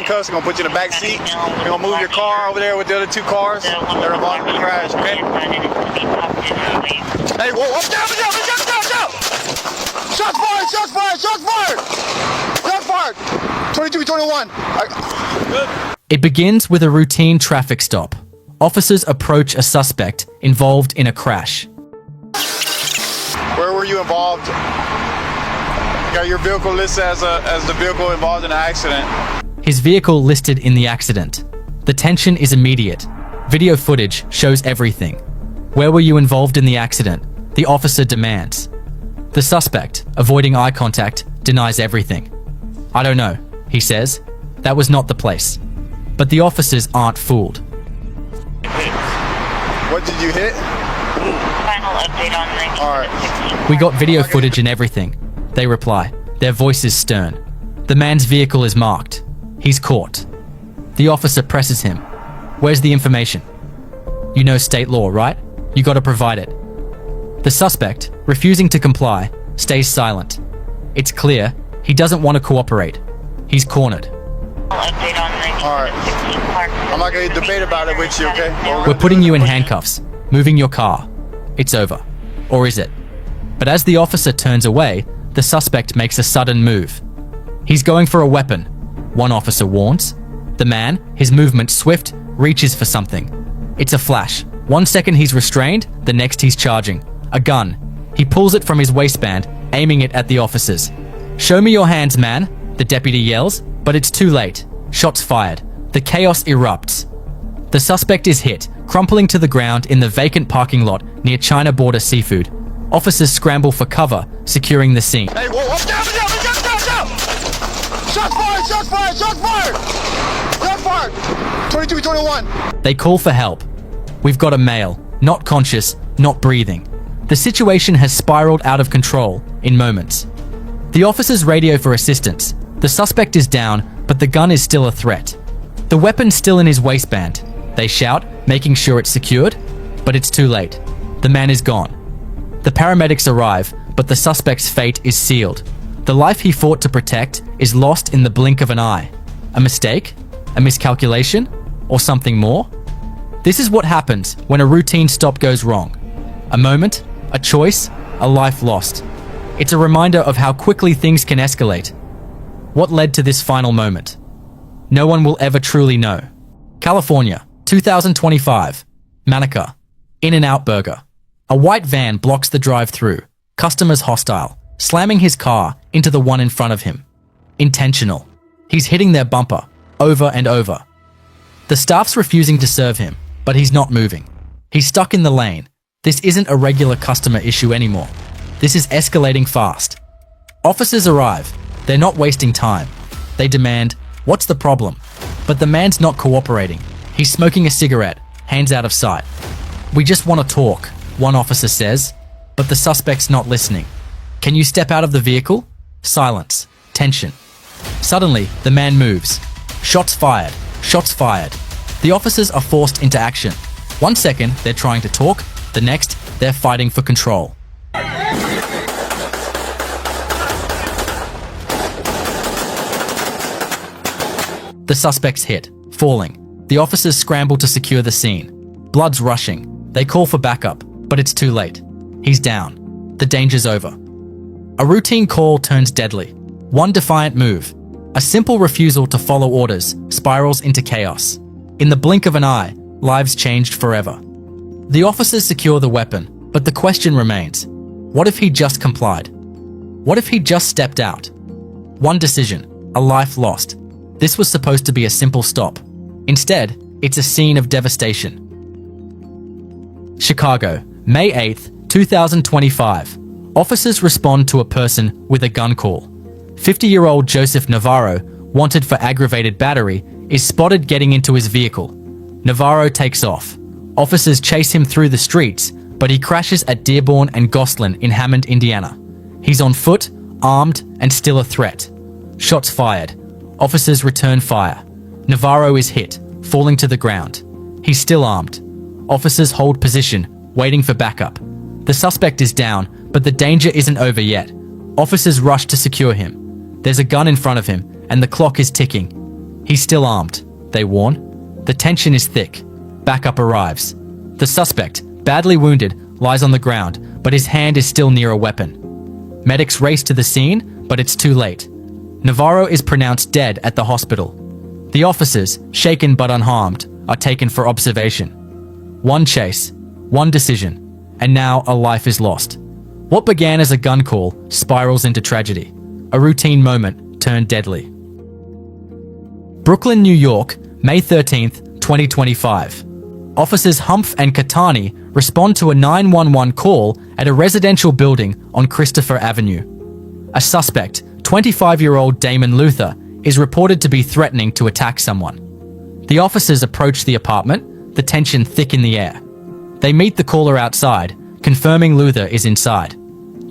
handcuffs. We're gonna put you in the back seat. We're gonna move your car over there with the other two cars that are involved in the crash, okay? Hey, whoa, up, down! Shots fired! Shots fired! Shots fired! Shots fired! 22-21. Good. It begins with a routine traffic stop. Officers approach a suspect involved in a crash. Where were you involved? You got your vehicle listed as the vehicle involved in the accident. His vehicle listed in the accident. The tension is immediate. Video footage shows everything. Where were you involved in the accident? The officer demands. The suspect, avoiding eye contact, denies everything. I don't know, he says. That was not the place. But the officers aren't fooled. What did you hit? Final update on 19. All right. We got video footage and everything. They reply, their voices stern. The man's vehicle is marked. He's caught. The officer presses him. Where's the information? You know state law, right? You gotta provide it. The suspect, refusing to comply, stays silent. It's clear he doesn't want to cooperate. He's cornered. Update on 19. All right. I'm not gonna debate about it with you, okay? We're putting you in handcuffs, moving your car. It's over. Or is it? But as the officer turns away, the suspect makes a sudden move. He's going for a weapon, one officer warns. The man, his movement swift, reaches for something. It's a flash. 1 second he's restrained, the next he's charging. A gun. He pulls it from his waistband, aiming it at the officers. Show me your hands, man, the deputy yells, but it's too late. Shots fired. The chaos erupts. The suspect is hit, crumpling to the ground in the vacant parking lot near China Border Seafood. Officers scramble for cover, securing the scene. Hey, whoa, up, down! Shots fired! Shots fired! Shots fired! Shots fired! 22-21. They call for help. We've got a male, not conscious, not breathing. The situation has spiraled out of control in moments. The officers radio for assistance. The suspect is down, but the gun is still a threat. The weapon's still in his waistband. They shout, making sure it's secured, but it's too late. The man is gone. The paramedics arrive, but the suspect's fate is sealed. The life he fought to protect is lost in the blink of an eye. A mistake? A miscalculation? Or something more? This is what happens when a routine stop goes wrong. A moment, a choice, a life lost. It's a reminder of how quickly things can escalate. What led to this final moment? No one will ever truly know. California, 2025. Manaka. In-N-Out Burger. A white van blocks the drive-through. Customers hostile, slamming his car into the one in front of him. Intentional. He's hitting their bumper, over and over. The staff's refusing to serve him, but he's not moving. He's stuck in the lane. This isn't a regular customer issue anymore. This is escalating fast. Officers arrive. They're not wasting time. They demand, what's the problem? But the man's not cooperating. He's smoking a cigarette, hands out of sight. We just want to talk, one officer says, but the suspect's not listening. Can you step out of the vehicle? Silence. Tension. Suddenly, the man moves. Shots fired. Shots fired. The officers are forced into action. 1 second, they're trying to talk. The next, they're fighting for control. The suspect's hit, falling. The officers scramble to secure the scene. Blood's rushing. They call for backup, but it's too late. He's down. The danger's over. A routine call turns deadly. One defiant move, a simple refusal to follow orders, spirals into chaos. In the blink of an eye, lives changed forever. The officers secure the weapon, but the question remains. What if he just complied? What if he just stepped out? One decision, a life lost. This was supposed to be a simple stop. Instead, it's a scene of devastation. Chicago, May 8th, 2025. Officers respond to a person with a gun call. 50-year-old Joseph Navarro, wanted for aggravated battery, is spotted getting into his vehicle. Navarro takes off. Officers chase him through the streets, but he crashes at Dearborn and Gosselin in Hammond, Indiana. He's on foot, armed, and still a threat. Shots fired. Officers return fire. Navarro is hit, falling to the ground. He's still armed. Officers hold position, waiting for backup. The suspect is down, but the danger isn't over yet. Officers rush to secure him. There's a gun in front of him, and the clock is ticking. He's still armed, they warn. The tension is thick. Backup arrives. The suspect, badly wounded, lies on the ground, but his hand is still near a weapon. Medics race to the scene, but it's too late. Navarro is pronounced dead at the hospital. The officers, shaken but unharmed, are taken for observation. One chase, one decision, and now a life is lost. What began as a gun call spirals into tragedy. A routine moment turned deadly. Brooklyn, New York, May 13th, 2025. Officers Humph and Catani respond to a 911 call at a residential building on Christopher Avenue. A suspect, 25-year-old Damon Luther, is reported to be threatening to attack someone. The officers approach the apartment, the tension thick in the air. They meet the caller outside, confirming Luther is inside.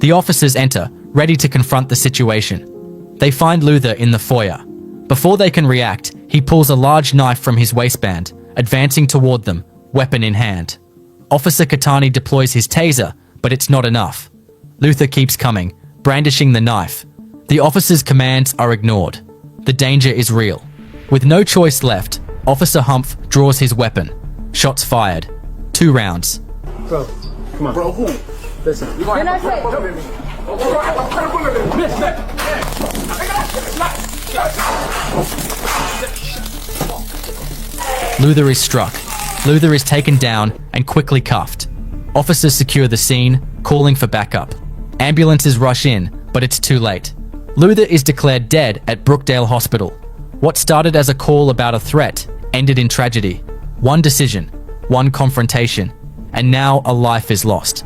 The officers enter, ready to confront the situation. They find Luther in the foyer. Before they can react, he pulls a large knife from his waistband, advancing toward them, weapon in hand. Officer Catani deploys his taser, but it's not enough. Luther keeps coming, brandishing the knife. The officer's commands are ignored. The danger is real. With no choice left, Officer Humph draws his weapon. Shots fired. 2 rounds. Bro, come on. Bro, who? Listen. Can I say? Luther is struck. Luther is taken down and quickly cuffed. Officers secure the scene, calling for backup. Ambulances rush in, but it's too late. Luther is declared dead at Brookdale Hospital. What started as a call about a threat ended in tragedy. One decision, one confrontation, and now a life is lost.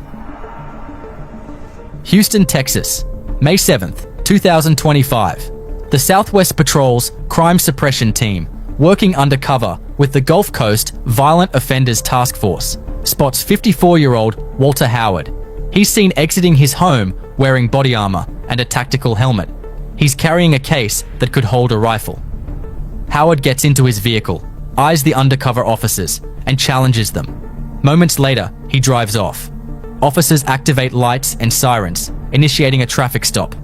Houston, Texas, May 7th, 2025. The Southwest Patrol's Crime Suppression Team, working undercover with the Gulf Coast Violent Offenders Task Force, spots 54-year-old Walter Howard. He's seen exiting his home wearing body armor and a tactical helmet. He's carrying a case that could hold a rifle. Howard gets into his vehicle, eyes the undercover officers, and challenges them. Moments later, he drives off. Officers activate lights and sirens, initiating a traffic stop.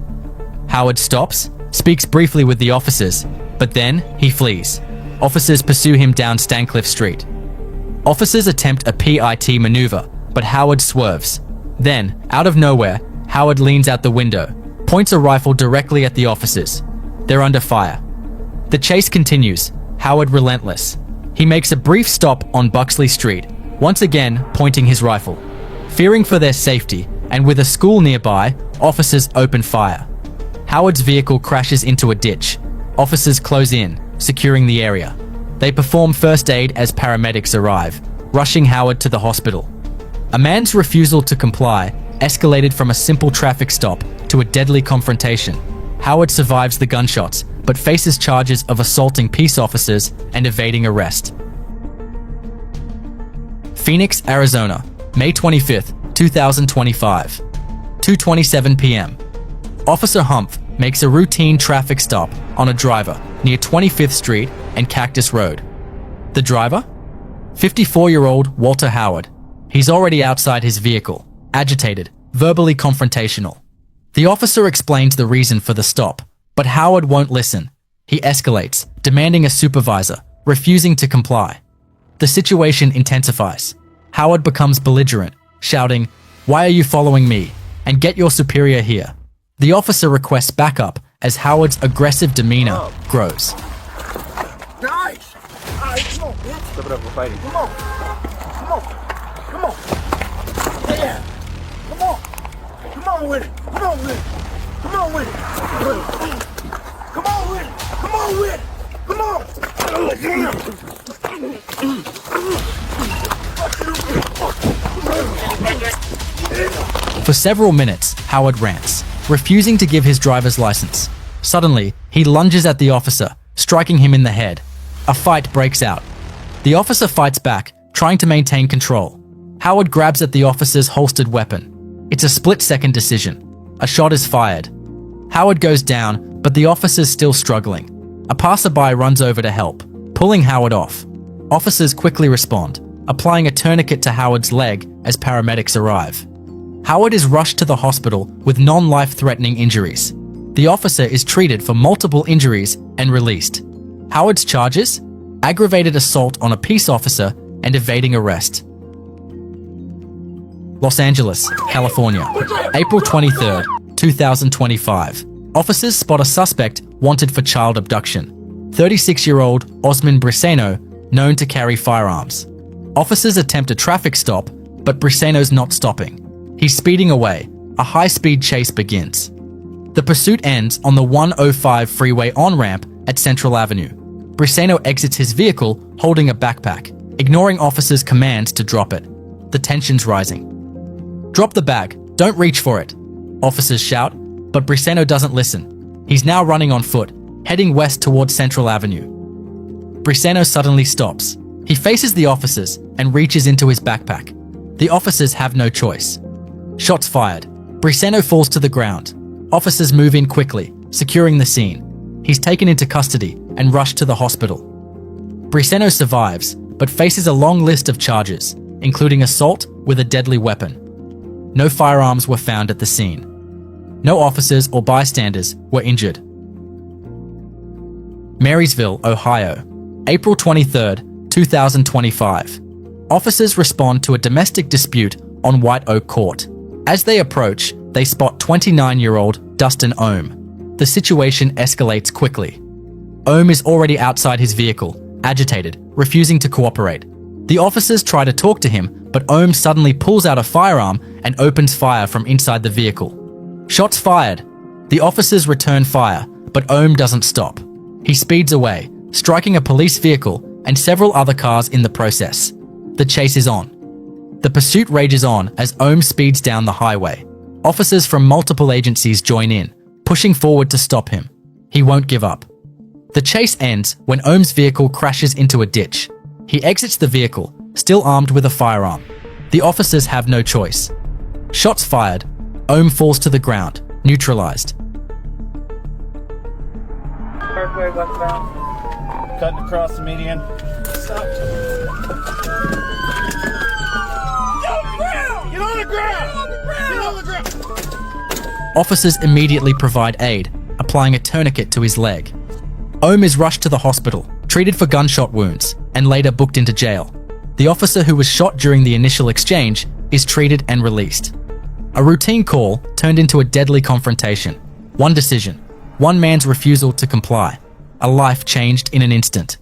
Howard stops, speaks briefly with the officers, but then he flees. Officers pursue him down Stancliffe Street. Officers attempt a PIT maneuver, but Howard swerves. Then, out of nowhere, Howard leans out the window, points a rifle directly at the officers. They're under fire. The chase continues, Howard relentless. He makes a brief stop on Buxley Street, once again pointing his rifle. Fearing for their safety, and with a school nearby, officers open fire. Howard's vehicle crashes into a ditch. Officers close in, securing the area. They perform first aid as paramedics arrive, rushing Howard to the hospital. A man's refusal to comply escalated from a simple traffic stop to a deadly confrontation. Howard survives the gunshots, but faces charges of assaulting peace officers and evading arrest. Phoenix, Arizona, May 25th, 2025. 2:27 p.m. Officer Humph makes a routine traffic stop on a driver near 25th Street and Cactus Road. The driver? 54-year-old Walter Howard. He's already outside his vehicle, agitated, verbally confrontational. The officer explains the reason for the stop, but Howard won't listen. He escalates, demanding a supervisor, refusing to comply. The situation intensifies. Howard becomes belligerent, shouting, "Why are you following me? And get your superior here." The officer requests backup as Howard's aggressive demeanor grows. Nice! Come on, bitch. Come on. Come on. Come on. Yeah. Come on. Come on with it. Come on with it. Come on with it. Come on with it. Come on with it. Come on. For several minutes, Howard rants, refusing to give his driver's license. Suddenly, he lunges at the officer, striking him in the head. A fight breaks out. The officer fights back, trying to maintain control. Howard grabs at the officer's holstered weapon. It's a split-second decision. A shot is fired. Howard goes down, but the officer's still struggling. A passerby runs over to help, pulling Howard off. Officers quickly respond, applying a tourniquet to Howard's leg as paramedics arrive. Howard is rushed to the hospital with non-life-threatening injuries. The officer is treated for multiple injuries and released. Howard's charges? Aggravated assault on a peace officer and evading arrest. Los Angeles, California, April 23rd, 2025. Officers spot a suspect wanted for child abduction. 36-year-old Osman Briseno, known to carry firearms. Officers attempt a traffic stop, but Briseno's not stopping. He's speeding away. A high-speed chase begins. The pursuit ends on the 105 freeway on-ramp at Central Avenue. Briseno exits his vehicle holding a backpack, ignoring officers' commands to drop it. The tension's rising. "Drop the bag. Don't reach for it," officers shout, but Briseno doesn't listen. He's now running on foot, heading west towards Central Avenue. Briseno suddenly stops. He faces the officers and reaches into his backpack. The officers have no choice. Shots fired. Briseno falls to the ground. Officers move in quickly, securing the scene. He's taken into custody and rushed to the hospital. Briseno survives, but faces a long list of charges, including assault with a deadly weapon. No firearms were found at the scene. No officers or bystanders were injured. Marysville, Ohio, April 23rd, 2025. Officers respond to a domestic dispute on White Oak Court. As they approach, they spot 29-year-old Dustin Ohm. The situation escalates quickly. Ohm is already outside his vehicle, agitated, refusing to cooperate. The officers try to talk to him, but Ohm suddenly pulls out a firearm and opens fire from inside the vehicle. Shots fired. The officers return fire, but Ohm doesn't stop. He speeds away, striking a police vehicle and several other cars in the process. The chase is on. The pursuit rages on as Ohm speeds down the highway. Officers from multiple agencies join in, pushing forward to stop him. He won't give up. The chase ends when Ohm's vehicle crashes into a ditch. He exits the vehicle, still armed with a firearm. The officers have no choice. Shots fired. Ohm falls to the ground, neutralized. Parkway westbound. Cutting across the median. Stop. Get on the ground! Get on the ground! Officers immediately provide aid, applying a tourniquet to his leg. Ohm is rushed to the hospital, treated for gunshot wounds, and later booked into jail. The officer who was shot during the initial exchange is treated and released. A routine call turned into a deadly confrontation. One decision, one man's refusal to comply. A life changed in an instant.